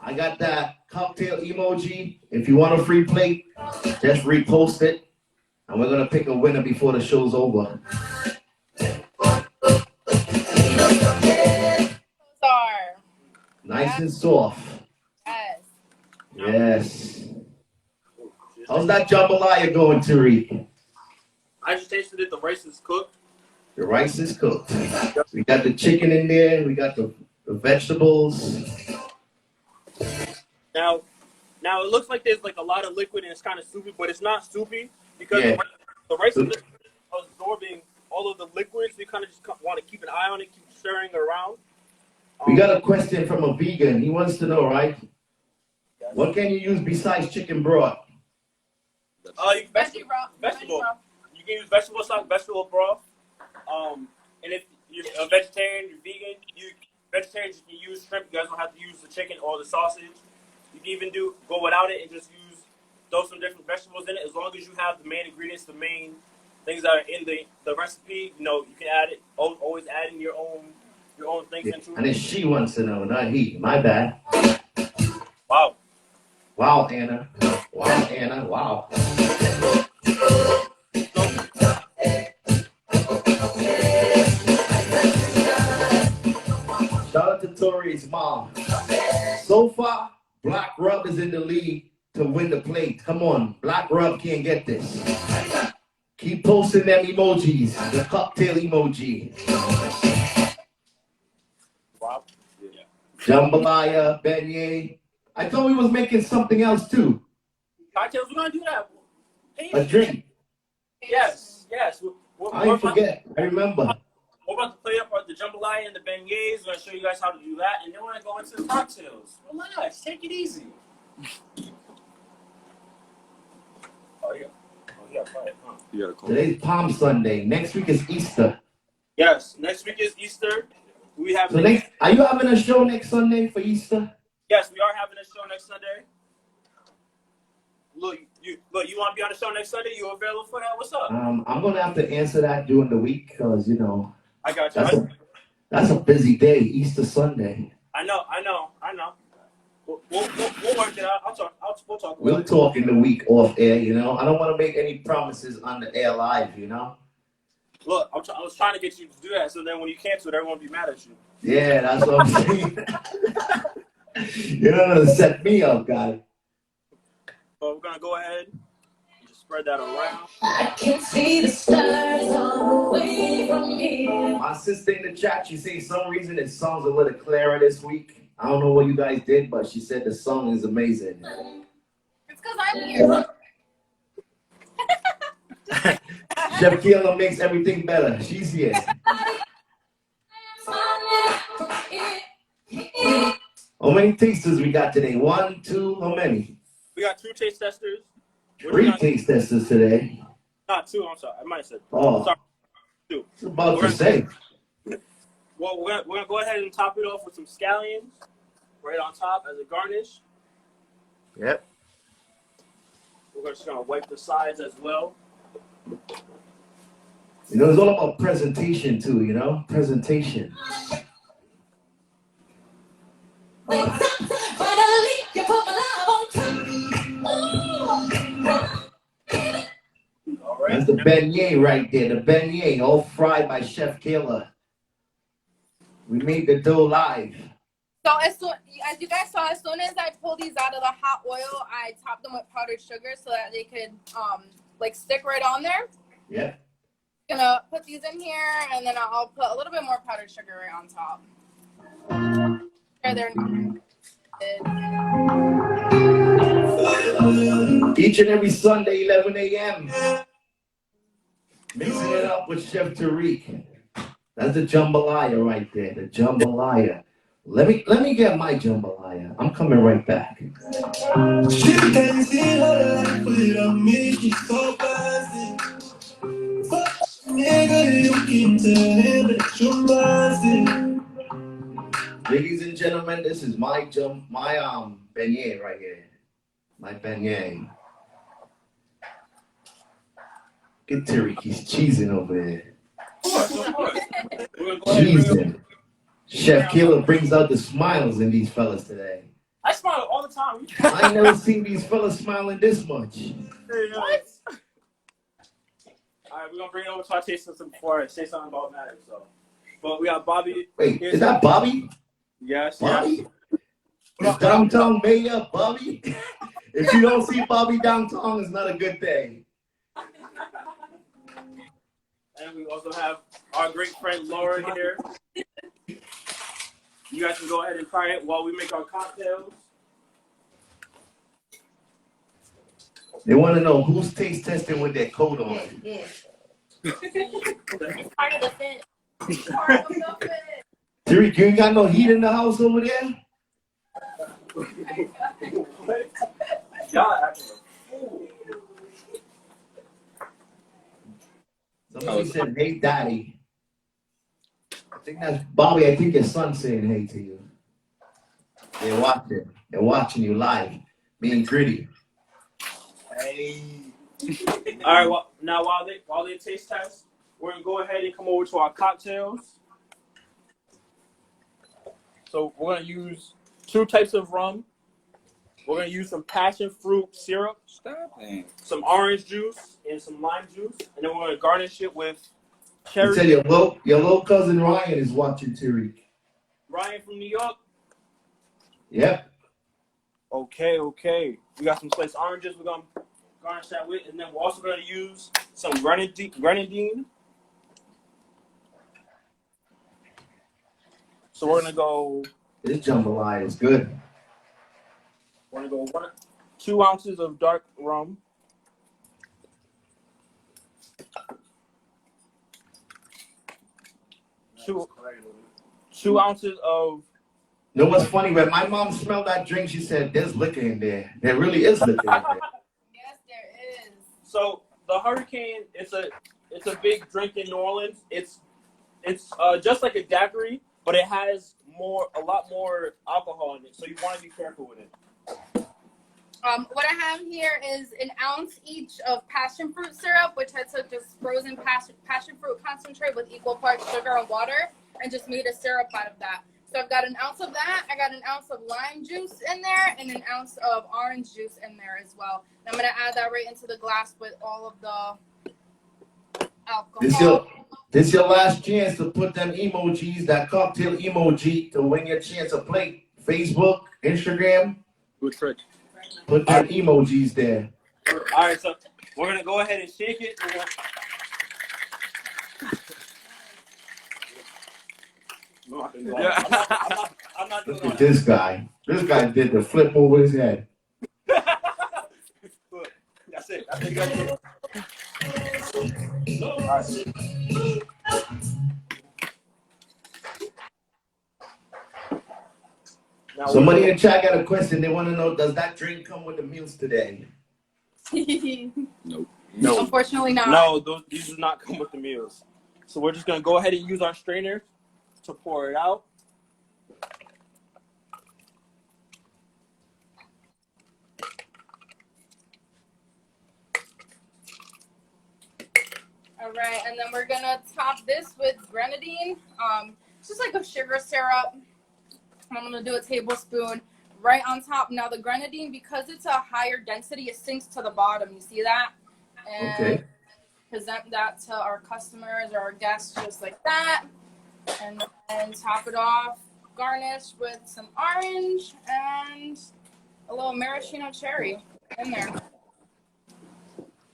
I got that cocktail emoji. If you want a free plate, just repost it. And we're going to pick a winner before the show's over. Nice and soft. Yes. Yes. How's that jambalaya going, Tarik? I just tasted it. The rice is cooked. The rice is cooked. We got the chicken in there. We got the vegetables. Now it looks like there's like a lot of liquid and it's kind of soupy, but it's not soupy because the rice is absorbing all of the liquids. So you kind of just want to keep an eye on it, keep stirring it around. We got a question from a vegan. He wants to know, right? Yes. What can you use besides chicken broth? Vegetable. You can use vegetable stock, vegetable broth. And if you're a vegetarian, you're vegan, vegetarians you can use shrimp. You guys don't have to use the chicken or the sausage. You can even go without it and just throw some different vegetables in it. As long as you have the main ingredients, the main things that are in the recipe, you can add it. Always add in your own things into it. And it's she wants to know, not he. My bad. Wow. Wow, Anna. Wow, Anna. Wow. Shout out to Tori's mom. So far, Black Rub is in the lead to win the plate. Come on, Black Rub can't get this. Keep posting them emojis, the cocktail emoji. Wow. Jambalaya, beignet. I thought we was making something else too. Cocktails, we're gonna do that. Hey, a drink. Yes. I forget. I remember. We're about to play up the jambalaya and the beignets. We're gonna show you guys how to do that, and then we're gonna go into the cocktails. Relax, take it easy. Oh yeah, quiet, huh? Yeah, cool. Today's Palm Sunday. Next week is Easter. Yes, next week is Easter. We have. So are you having a show next Sunday for Easter? Yes, we are having a show next Sunday. Look, you want to be on the show next Sunday? You available for that? What's up? I'm gonna have to answer that during the week because I got you. That's a busy day, Easter Sunday. I know. We'll work it out. We'll talk. We'll talk in the week off air. I don't want to make any promises on the air live. Look, I was trying to get you to do that, so then when you cancel, everyone will be mad at you. Yeah, that's what I'm saying. You don't know to set me up, guy. So we're gonna go ahead and just spread that around. I can see the stars all the way from here. My sister in the chat, she says some reason it sounds a little clearer this week. I don't know what you guys did, but she said the song is amazing. It's because I'm here. Chef Keyla makes everything better. She's here. How many tasters we got today? 1, 2, how many? We got 2 taste testers. 3 taste testers today. Not 2, I'm sorry. I might have said 2. Oh, Sorry. 2. I was about to say. Well, we're gonna go ahead and top it off with some scallions right on top as a garnish. Yep. We're just gonna wipe the sides as well. It's all about presentation too, presentation. All right. That's the beignet right there. The beignet, all fried by Chef Keyla. We made the dough live. So as you guys saw, as soon as I pulled these out of the hot oil, I topped them with powdered sugar so that they could stick right on there. Yeah. Gonna put these in here, and then I'll put a little bit more powdered sugar right on top. They're Each and every Sunday, 11 a.m. Mixing it up with Chef Tarik. That's the jambalaya right there. The jambalaya. Let me get my jambalaya. I'm coming right back. She can see her life without me, she's so classy. Fuck, nigga, you can tell him that you're messy. Ladies and gentlemen, this is my beignet right here. My beignet. Get Tarik, he's cheesing over there. Of course. We're gonna go ahead and bring up. Cheesing. Chef Keyla brings out the smiles in these fellas today. I smile all the time. I ain't never seen these fellas smiling this much. What? All right, we're gonna bring it over to our taste system before I say something about Matik. So, but we got Bobby. Wait, is that Bobby? Yes. Bobby? Is downtown mayor Bobby? If you don't see Bobby downtown, it's not a good thing. And we also have our great friend Laura here. You guys can go ahead and try it while we make our cocktails. They want to know who's taste testing with their coat on. Yeah. Part of the fit. Part of the fit. Tarik, you ain't got no heat in the house over there? Yeah. Somebody said, hey, daddy. I think that's Bobby. I think your son's saying hey to you. They're watching. They're watching you live, being gritty. Hey. All right. Well, now while they taste test, we're gonna go ahead and come over to our cocktails. So we're gonna use 2 types of rum. We're gonna use some passion fruit syrup, some orange juice, and some lime juice, and then we're gonna garnish it with cherry. I tell you, your little cousin Ryan is watching Tarik. Ryan from New York. Yep. Okay. We got some sliced oranges we're gonna garnish that with, and then we're also gonna use some grenadine. So we're gonna go. This jambalaya is good. We're gonna go 2 ounces of dark rum. 2 ounces of. You know what's funny? When my mom smelled that drink, she said, "There's liquor in there. There really is liquor in there." Yes, there is. So the Hurricane, it's a big drink in New Orleans. It's just like a daiquiri, but it has a lot more alcohol in it. So you want to be careful with it. What I have here is 1 ounce each of passion fruit syrup, which I took just frozen passion fruit concentrate with equal parts sugar and water, and just made a syrup out of that. So I've got 1 ounce of that. I got 1 ounce of lime juice in there and 1 ounce of orange juice in there as well. And I'm gonna add that right into the glass with all of the alcohol. This your last chance to put them emojis, that cocktail emoji, to win your chance to play Facebook, Instagram. Good trick. Put them emojis there. All right, so we're gonna go ahead and shake it. I'm not doing Look at this guy. This guy did the flip over his head. That's it. I think that's it. All right. Now Somebody in the chat got a question. They want to know, does that drink come with the meals today? No. Unfortunately not. No, these do not come with the meals. So we're just gonna go ahead and use our strainer to pour it out. All right, and then we're gonna top this with grenadine. It's just like a sugar syrup. I'm gonna do a tablespoon right on top. Now the grenadine, because it's a higher density, it sinks to the bottom. You see that? And Okay. present that to our customers or our guests just like that. And then top it off, garnish with some orange and a little maraschino cherry in there.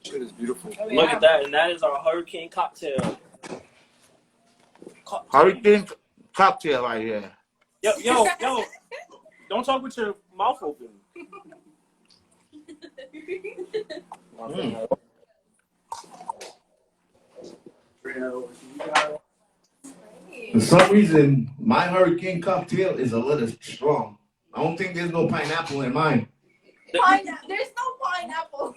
Shit is beautiful. Oh, Look at that, and that is our Hurricane cocktail. Hurricane cocktail right here. Yo, don't talk with your mouth open. For some reason, my hurricane cocktail is a little strong. I don't think there's no pineapple in mine. There's no pineapple.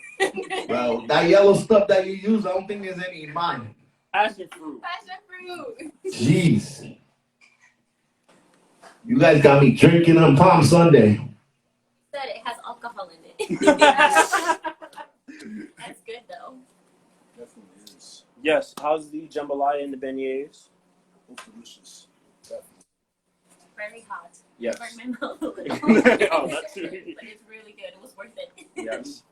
Well, that yellow stuff that you use, I don't think there's any in mine. Passion fruit. Passion fruit. Jeez. You guys got me drinking on Palm Sunday. Said it has alcohol in it. That's good though. Definitely is. Yes. How's the jambalaya and the beignets? Both delicious. Very hot. Yes. It burnt my mouth a little. Oh, that's true. But it's really good. It was worth it. Yes.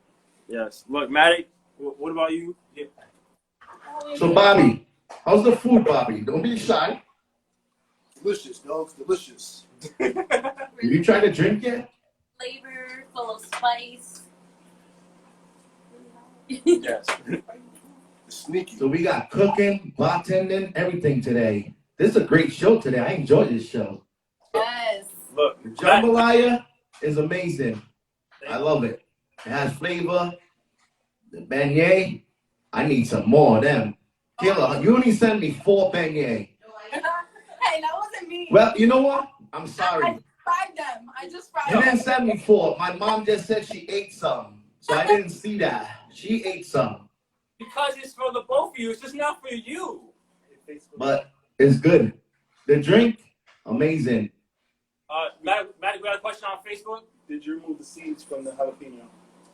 Yes. Look, Maddie, what about you? Yeah. So, Bobby, how's the food, Bobby? Don't be shy. Delicious, dogs. Delicious. Have you tried to drink yet? Flavor, full of spice. Yes. Sneaky. So we got cooking, bartending, everything today. This is a great show today. I enjoyed this show. Yes. Look, The jambalaya is amazing. I love it. It has flavor. The beignet, I need some more of them. Keyla, you only sent me 4 beignets. Hey, that wasn't me. Well, you know what? I'm sorry. I fried them. I just fried You them. didn't send me 4. My mom just said she ate some. So I didn't see that. She ate some. because it's for the both of you. It's just not for you. But it's good. The drink, amazing. Matt, we got a question on Facebook. Did you remove the seeds from the jalapeno?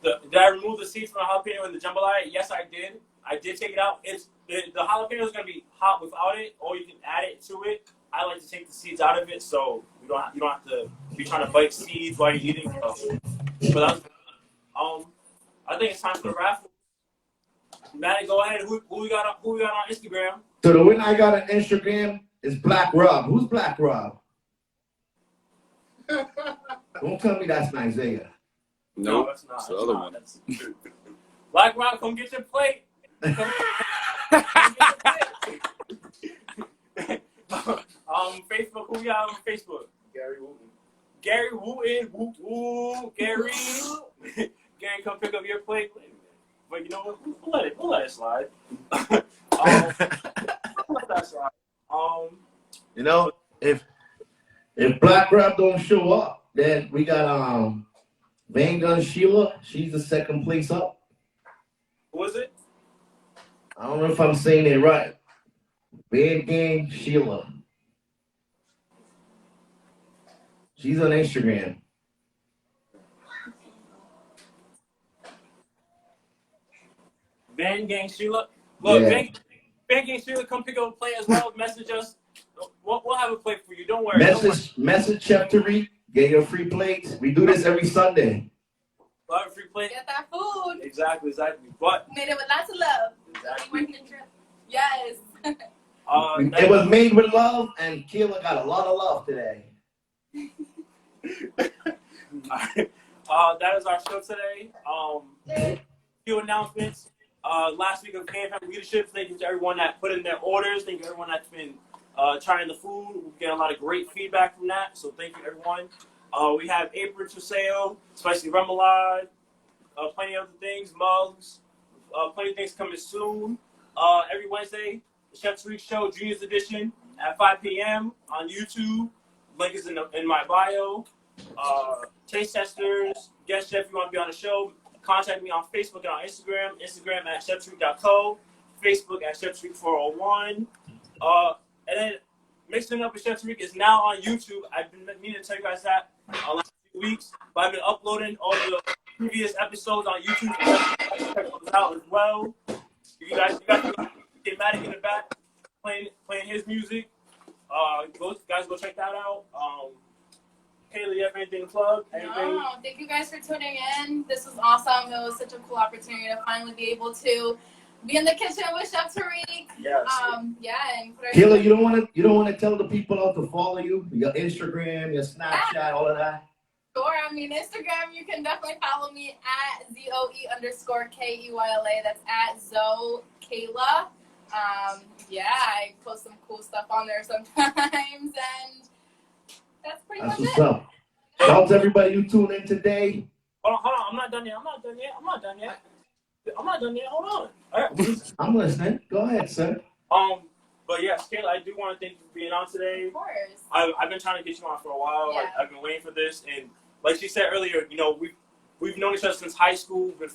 Did I remove the seeds from the jalapeno in the jambalaya? Yes, I did. I did take it out. The jalapeno is gonna be hot without it, or you can add it to it. I like to take the seeds out of it, so you don't have to be trying to bite seeds while you're eating. But that's, I think it's time for the raffle. Maddie, go ahead. Who we got on Instagram? So the winner I got on Instagram is Black Rob. Who's Black Rob? Don't tell me that's not Isaiah. No, that's not. it's the other one. Black Rob, come get your plate. Come get your plate. Facebook, who we got on Facebook? Gary Wooten. Gary Wooten, woo, Gary. Gary, come pick up your plate. But you know what? We'll let it slide. We'll let that slide. You know, if Black Rob don't show up, then we got Beignets Sheila. She's the second place up. Who is it? I don't know if I'm saying it right. Beignets Sheila. She's on Instagram. Van Gang Sheila. Look, Yeah. Van Gang Sheila, come pick up a plate as well. Message us. We'll have a plate for you. Don't worry. Message Chef Tarik. Get your free plates. We do this every Sunday. We'll have a free plate. Get that food. Exactly. But Made it with lots of love. exactly. Yes. It was made with love, and Keyla got a lot of love today. That is our show today. Few announcements. Last week of KFM Leadership. Thank you to everyone that put in their orders. Thank you to everyone that's been trying the food. We're getting a lot of great feedback from that. So thank you, everyone. We have aprons for sale, spicy remoulade, plenty of other things, mugs, plenty of things coming soon. Every Wednesday, the Chef Tarik Show, Juniors Edition, at 5 p.m. on YouTube. Link is in my bio. Taste testers, guest chef, you want to be on the show, contact me on Facebook and on Instagram. Instagram at cheftarik.co, Facebook at cheftarik401. And then Mixing Up with Chef Tarik is now on YouTube. I've been meaning to tell you guys that last few weeks, but I've been uploading all the previous episodes on YouTube. Check those out as well. You guys get Matik in the back playing his music. Go check that out. Keyla, you have anything to plug? No, thank you guys for tuning in. This was awesome. It was such a cool opportunity to finally be able to be in the kitchen with Chef Tarik. Yes. And Keyla, you don't want to tell the people how to follow you, your Instagram, your Snapchat, all of that. Sure. I mean, Instagram, you can definitely follow me at ZOE_KEYLA. That's at Zoe Keyla. I post some cool stuff on there sometimes, and that's pretty much what's it. up. Shout out to everybody who tuned in today. Hold on. I'm not done yet. Hold on. All right. I'm listening. Go ahead, sir. But But yes, Kayla, I do want to thank you for being on today. Of course. I've been trying to get you on for a while. Yeah. I've been waiting for this, and like she said earlier, you know, we've known each other since high school. We've been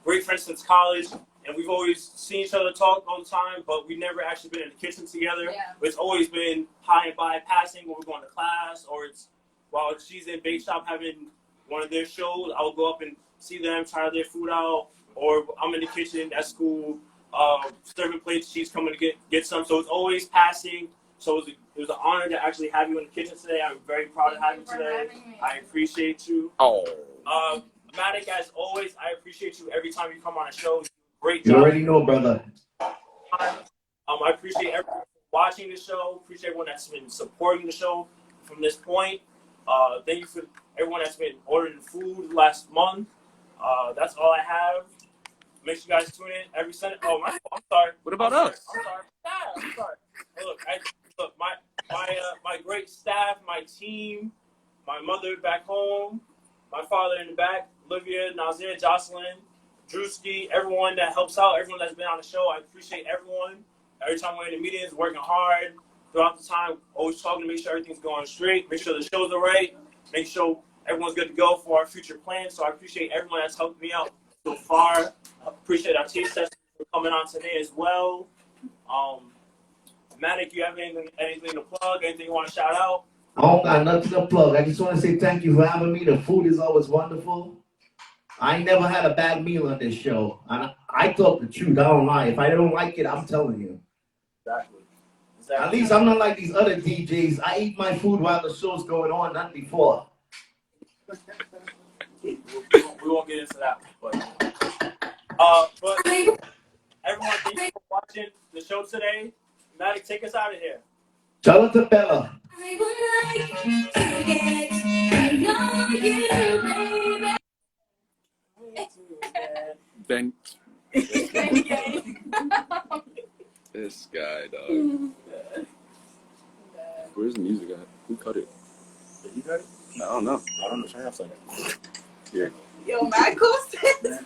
great friends since college, and we've always seen each other talk all the time. But we've never actually been in the kitchen together. Yeah. It's always been high and by passing when we're going to class, or it's while she's in bake shop having one of their shows. I'll go up and see them, try their food out, or I'm in the kitchen at school. Serving plates, she's coming to get some. So it's always passing. So it was an honor to actually have you in the kitchen today. I'm very proud of having you today. I appreciate you. Oh. Matik, as always, I appreciate you every time you come on a show. You do a great You job. already know, brother. I appreciate everyone watching the show. Appreciate everyone that's been supporting the show from this point. Thank you for everyone that's been ordering food last month. That's all I have. Make sure you guys tune in every Sunday. Oh, I'm sorry. What about us? I'm sorry. Look, my great staff, my team, my mother back home, my father in the back, Olivia, Nazir, Jocelyn, Drewski, everyone that helps out, everyone that's been on the show. I appreciate everyone. Every time we're in the meetings, working hard throughout the time, always talking to make sure everything's going straight, make sure the shows are right, make sure everyone's good to go for our future plans. So I appreciate everyone that's helped me out so far. I appreciate our taste testers for coming on today as well. Matik, you have anything to plug? Anything you want to shout out? I don't got nothing to plug. I just want to say thank you for having me. The food is always wonderful. I ain't never had a bad meal on this show. I talk the truth. I don't lie. If I don't like it, I'm telling you. Exactly. At least I'm not like these other DJs. I eat my food while the show's going on, not before. We won't get into that. But everyone, thank you for watching the show today. Matik, take us out of here. Tell it to Bella. I would like to get to know you, baby. Bang. This guy, dog. Where's the music at? Who cut it? Did you cut it? I don't know. I don't know. Try to have something. Yeah. Yo, Michael said,